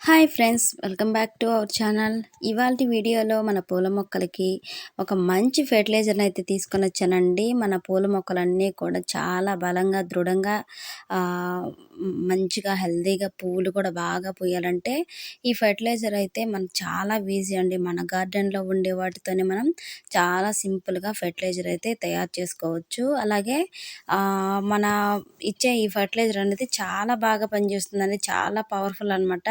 Hi friends, welcome back to our channel. ఇవాల్టి వీడియోలో మన పూల మొక్కలకి ఒక మంచి ఫెర్టిలైజర్ని అయితే తీసుకొని వచ్చానండి. మన పూల మొక్కలన్నీ కూడా చాలా బలంగా దృఢంగా మంచిగా హెల్తీగా పువ్వులు కూడా బాగా పూయాలంటే ఈ ఫెర్టిలైజర్ అయితే మనకు చాలా ఈజీ అండి. మన గార్డెన్లో ఉండే వాటితోనే మనం చాలా సింపుల్గా ఫెర్టిలైజర్ అయితే తయారు చేసుకోవచ్చు. అలాగే మన ఇచ్చే ఈ ఫెర్టిలైజర్ అనేది చాలా బాగా పనిచేస్తుందండి, చాలా పవర్ఫుల్ అనమాట.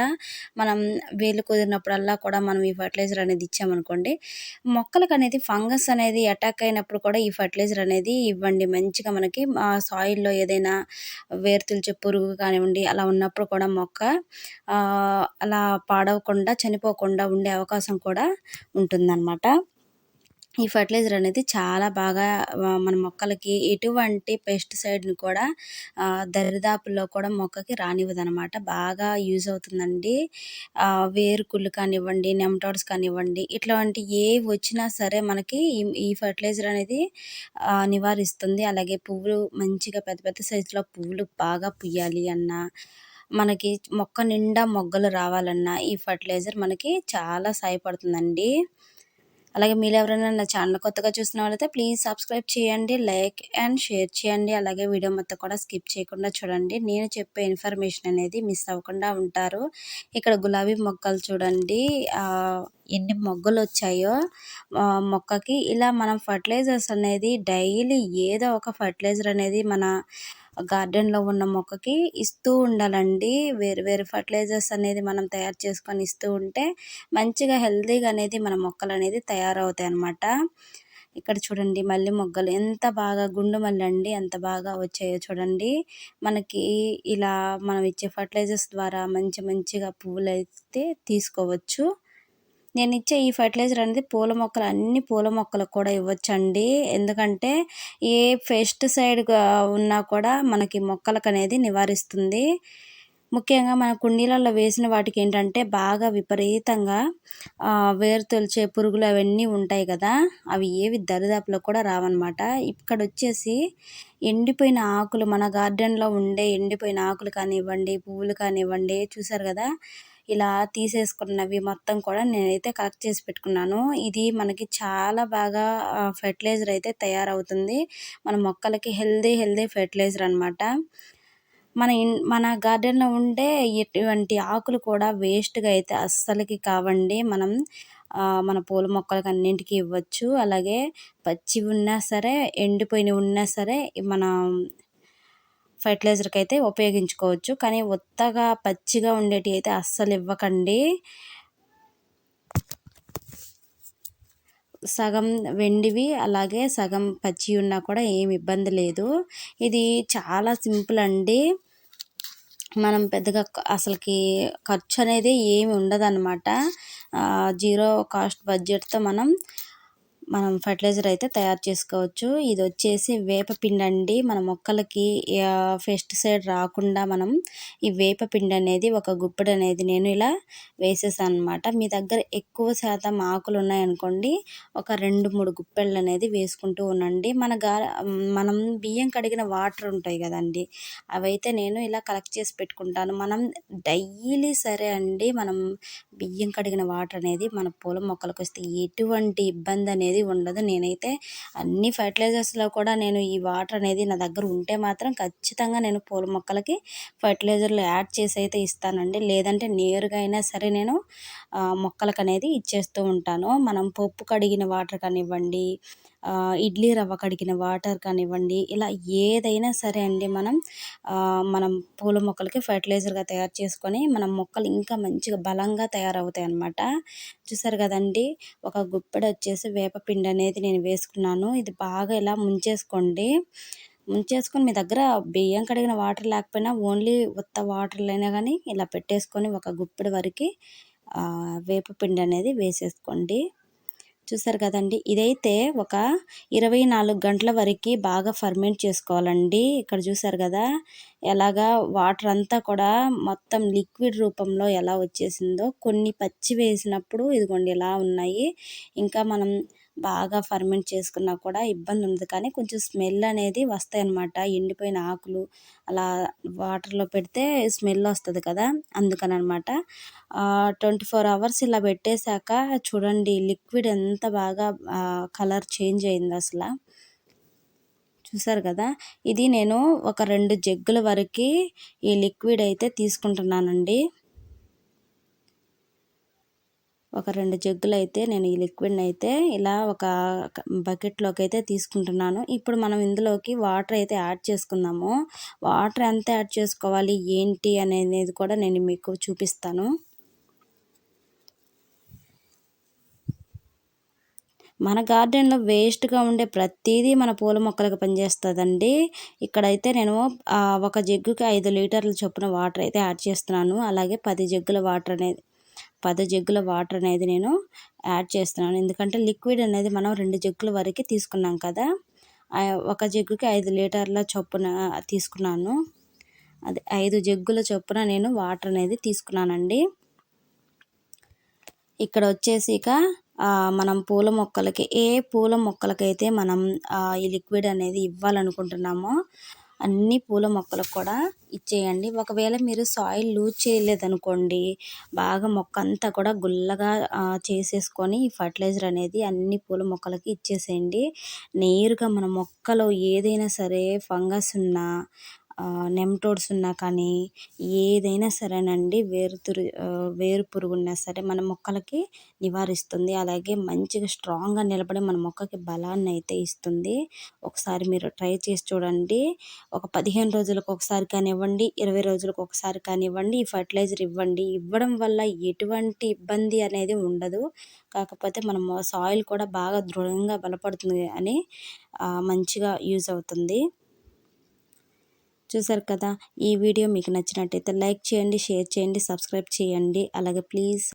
మనం వీలు కుదిరినప్పుడల్లా కూడా మనం ఈ ఫర్టిలైజర్ అనేది ఇచ్చామనుకోండి, మొక్కలకు అనేది ఫంగస్ అనేది అటాక్ అయినప్పుడు కూడా ఈ ఫర్టిలైజర్ అనేది ఇవ్వండి. మంచిగా మనకి సాయిల్లో ఏదైనా వేరుతుల్చే పురుగు కానివ్వండి అలా ఉన్నప్పుడు కూడా మొక్క అలా పాడవకుండా చనిపోకుండా ఉండే అవకాశం కూడా ఉంటుందన్నమాట. ఈ ఫర్టిలైజర్ అనేది చాలా బాగా మన మొక్కలకి ఎటువంటి పెస్టిసైడ్ని కూడా దరిదాపుల్లో కూడా మొక్కకి రానివ్వదనమాట. బాగా యూజ్ అవుతుందండి. వేరుకుళ్ళు కానివ్వండి, నెమటోడ్స్ కానివ్వండి, ఇట్లాంటి ఏవి వచ్చినా సరే మనకి ఈ ఫర్టిలైజర్ అనేది నివారిస్తుంది. అలాగే పువ్వులు మంచిగా పెద్ద పెద్ద సైజులో పువ్వులు బాగా పుయ్యాలి అన్నా, మనకి మొక్క నిండా మొగ్గలు రావాలన్నా ఈ ఫర్టిలైజర్ మనకి చాలా సహాయపడుతుందండి. అలాగే మీరు ఎవరైనా నా ఛానల్ కొత్తగా చూసిన వాళ్ళైతే ప్లీజ్ సబ్స్క్రైబ్ చేయండి, లైక్ అండ్ షేర్ చేయండి. అలాగే వీడియో మొత్తం కూడా స్కిప్ చేయకుండా చూడండి. నేను చెప్పే ఇన్ఫర్మేషన్ అనేది మిస్ అవ్వకుండా ఉంటారు. ఇక్కడ గులాబీ మొక్కలు చూడండి ఎన్ని మొగ్గలు వచ్చాయో మొక్కకి. ఇలా మనం ఫర్టిలైజర్స్ అనేది డైలీ ఏదో ఒక ఫర్టిలైజర్ అనేది మన గార్డెన్లో ఉన్న మొక్కకి ఇస్తూ ఉండాలండి. వేరు వేరు ఫర్టిలైజర్స్ అనేది మనం తయారు చేసుకొని ఇస్తూ ఉంటే మంచిగా హెల్తీగా అనేది మన మొక్కలు అనేది తయారవుతాయి అన్నమాట. ఇక్కడ చూడండి మల్లె మొగ్గలు ఎంత బాగా గుండు మల్లె అండి ఎంత బాగా వచ్చాయో చూడండి. మనకి ఇలా మనం ఇచ్చే ఫర్టిలైజర్స్ ద్వారా మంచిగా పువ్వులు అయితే తీసుకోవచ్చు. నేను ఇచ్చే ఈ ఫర్టిలైజర్ అనేది పూల మొక్కలు అన్ని పూల మొక్కలకు కూడా ఇవ్వచ్చండి. ఎందుకంటే ఏ పెస్టిసైడ్గా ఉన్నా కూడా మనకి మొక్కలకు అనేది నివారిస్తుంది. ముఖ్యంగా మన కుండీలలో వేసిన వాటికి ఏంటంటే బాగా విపరీతంగా వేరు తొలిచే పురుగులు అవన్నీ ఉంటాయి కదా, అవి ఏవి దరిదాపులో కూడా రావన్నమాట. ఇక్కడ వచ్చేసి ఎండిపోయిన ఆకులు, మన గార్డెన్లో ఉండే ఎండిపోయిన ఆకులు కానివ్వండి, పువ్వులు కానివ్వండి, చూసారు కదా ఇలా తీసేసుకున్నవి మొత్తం కూడా నేనైతే కలెక్ట్ చేసి పెట్టుకున్నాను. ఇది మనకి చాలా బాగా ఫెర్టిలైజర్ అయితే తయారవుతుంది. మన మొక్కలకి హెల్దీ ఫెర్టిలైజర్ అనమాట. మన గార్డెన్లో ఉండే ఎటువంటి ఆకులు కూడా వేస్ట్గా అయితే అస్సలకి కావండి. మనం మన పూల మొక్కలకి అన్నింటికి ఇవ్వచ్చు. అలాగే పచ్చివి ఉన్నా సరే, ఎండిపోయినవి ఉన్నా సరే మనం ఫెర్టిలైజర్కి అయితే ఉపయోగించుకోవచ్చు. కానీ ఉత్తగా పచ్చిగా ఉండేటివి అయితే అస్సలు ఇవ్వకండి. సగం వెండివి అలాగే సగం పచ్చి ఉన్నా కూడా ఏమి ఇబ్బంది లేదు. ఇది చాలా సింపుల్ అండి. మనం పెద్దగా అసలుకి ఖర్చు అనేది ఏమి ఉండదన్నమాట. జీరో కాస్ట్ బడ్జెట్తో మనం ఫర్టిలైజర్ అయితే తయారు చేసుకోవచ్చు. ఇది వచ్చేసి వేపపిండి అండి. మన మొక్కలకి పెస్టిసైడ్ రాకుండా మనం ఈ వేపపిండి అనేది ఒక గుప్పెడు అనేది నేను ఇలా వేసేసాను అనమాట. మీ దగ్గర ఎక్కువ శాతం ఆకులు ఉన్నాయనుకోండి, ఒక 2-3 గుప్పెళ్ళు అనేది వేసుకుంటూ ఉండండి. మనం బియ్యం కడిగిన వాటర్ ఉంటాయి కదండి, అవైతే నేను ఇలా కలెక్ట్ చేసి పెట్టుకుంటాను. మనం డైలీ సరే అండి, మనం బియ్యం కడిగిన వాటర్ అనేది మన పూల మొక్కలకు వస్తే ఎటువంటి ఇబ్బంది అనేది ఉండదు. నేనైతే అన్ని ఫర్టిలైజర్స్లో కూడా నేను ఈ వాటర్ అనేది నా దగ్గర ఉంటే మాత్రం ఖచ్చితంగా నేను పూల మొక్కలకి ఫర్టిలైజర్లు యాడ్ చేసి అయితే ఇస్తానండి. లేదంటే నేరుగా అయినా సరే నేను మొక్కలకు అనేది ఇచ్చేస్తూ ఉంటాను. మనం పప్పు కడిగిన వాటర్ కానివ్వండి, ఇడ్లీ రవ్వ కడిగిన వాటర్ కానివ్వండి, ఇలా ఏదైనా సరే అండి మనం పూల మొక్కలకి ఫర్టిలైజర్గా తయారు చేసుకొని మన మొక్కలు ఇంకా మంచిగా బలంగా తయారవుతాయి అన్నమాట. చూసారు కదండి, ఒక గుప్పెడు వచ్చేసి వేపపిండి అనేది నేను వేసుకున్నాను. ఇది బాగా ఇలా ముంచేసుకోండి. ముంచేసుకొని మీ దగ్గర బియ్యం కడిగిన వాటర్ లేకపోయినా ఓన్లీ ఉత్త వాటర్లో అయినా కానీ ఇలా పెట్టేసుకొని ఒక గుప్పెడు వరకు వేపపిండి అనేది వేసేసుకోండి. చూసారు కదండి, ఇదైతే ఒక 24 గంటల వరకు బాగా ఫర్మెంట్ చేసుకోవాలండి. ఇక్కడ చూసారు కదా, ఎలాగా వాటర్ అంతా కూడా మొత్తం లిక్విడ్ రూపంలో ఎలా వచ్చేసిందో, కొన్ని పచ్చి వేసినప్పుడు ఇదిగోండి ఇలా ఉన్నాయి. ఇంకా మనం బాగా ఫర్మెంట్ చేసుకున్నా కూడా ఇబ్బంది ఉండదు, కానీ కొంచెం స్మెల్ అనేది వస్తాయన్నమాట. ఎండిపోయిన ఆకులు అలా వాటర్లో పెడితే స్మెల్ వస్తుంది కదా, అందుకనమాట. 24 అవర్స్ ఇలా పెట్టేశాక చూడండి లిక్విడ్ ఎంత బాగా కలర్ చేంజ్ అయింది అసలు. చూసారు కదా, ఇది నేను ఒక 2 జగ్గుల వరకు ఈ లిక్విడ్ అయితే తీసుకుంటున్నానండి. ఒక 2 జగ్గులు అయితే నేను ఈ లిక్విడ్ని అయితే ఇలా ఒక బకెట్లోకి అయితే తీసుకుంటున్నాను. ఇప్పుడు మనం ఇందులోకి వాటర్ అయితే యాడ్ చేసుకుందాము. వాటర్ ఎంత యాడ్ చేసుకోవాలి ఏంటి అనేది కూడా నేను మీకు చూపిస్తాను. మన గార్డెన్లో వేస్ట్గా ఉండే ప్రతిదీ మన పూల మొక్కలకు పనిచేస్తుందండి. ఇక్కడైతే నేను ఒక జగ్గుకి 5 లీటర్ల చొప్పున వాటర్ అయితే యాడ్ చేస్తున్నాను. అలాగే 10 జగ్గుల వాటర్ అనేది నేను యాడ్ చేస్తున్నాను. ఎందుకంటే లిక్విడ్ అనేది మనం 2 జగ్గుల వరకు తీసుకున్నాం కదా, ఒక జగ్గుకి 5 లీటర్ల చొప్పున తీసుకున్నాను. అది 5 జగ్గుల చొప్పున నేను వాటర్ అనేది తీసుకున్నానండి. ఇక్కడ వచ్చేసి ఇక మనం పూల మొక్కలకి పూల మొక్కలకైతే మనం ఈ లిక్విడ్ అనేది ఇవ్వాలనుకుంటున్నామో అన్ని పూల మొక్కలకు కూడా ఇచ్చేయండి. ఒకవేళ మీరు సాయిల్ లూజ్ చేయలేదనుకోండి, బాగా మొక్క అంతా కూడా గుల్లగా చేసేసుకొని ఈ ఫర్టిలైజర్ అనేది అన్ని పూల మొక్కలకి ఇచ్చేసేయండి. నేరుగా మన మొక్కలో ఏదైనా సరే ఫంగస్ ఉన్నా, నెమటోడ్స్ ఉన్నా కానీ, ఏదైనా సరేనండి, వేరు పురుగు ఉన్నా సరే మన మొక్కలకి నివారిస్తుంది. అలాగే మంచిగా స్ట్రాంగ్గా నిలబడి మన మొక్కకి బలాన్ని అయితే ఇస్తుంది. ఒకసారి మీరు ట్రై చేసి చూడండి. ఒక 15 రోజులకు ఒకసారి కానివ్వండి, 20 రోజులకు ఒకసారి కానివ్వండి, ఈ ఫర్టిలైజర్ ఇవ్వండి. ఇవ్వడం వల్ల ఎటువంటి ఇబ్బంది అనేది ఉండదు. కాకపోతే మనం సాయిల్ కూడా బాగా దృఢంగా బలపడుతుంది అని మంచిగా యూజ్ అవుతుంది. చూసారు కదా, ఈ వీడియో మీకు నచ్చినట్టయితే లైక్ చేయండి, షేర్ చేయండి, సబ్స్క్రైబ్ చేయండి. అలాగే ప్లీజ్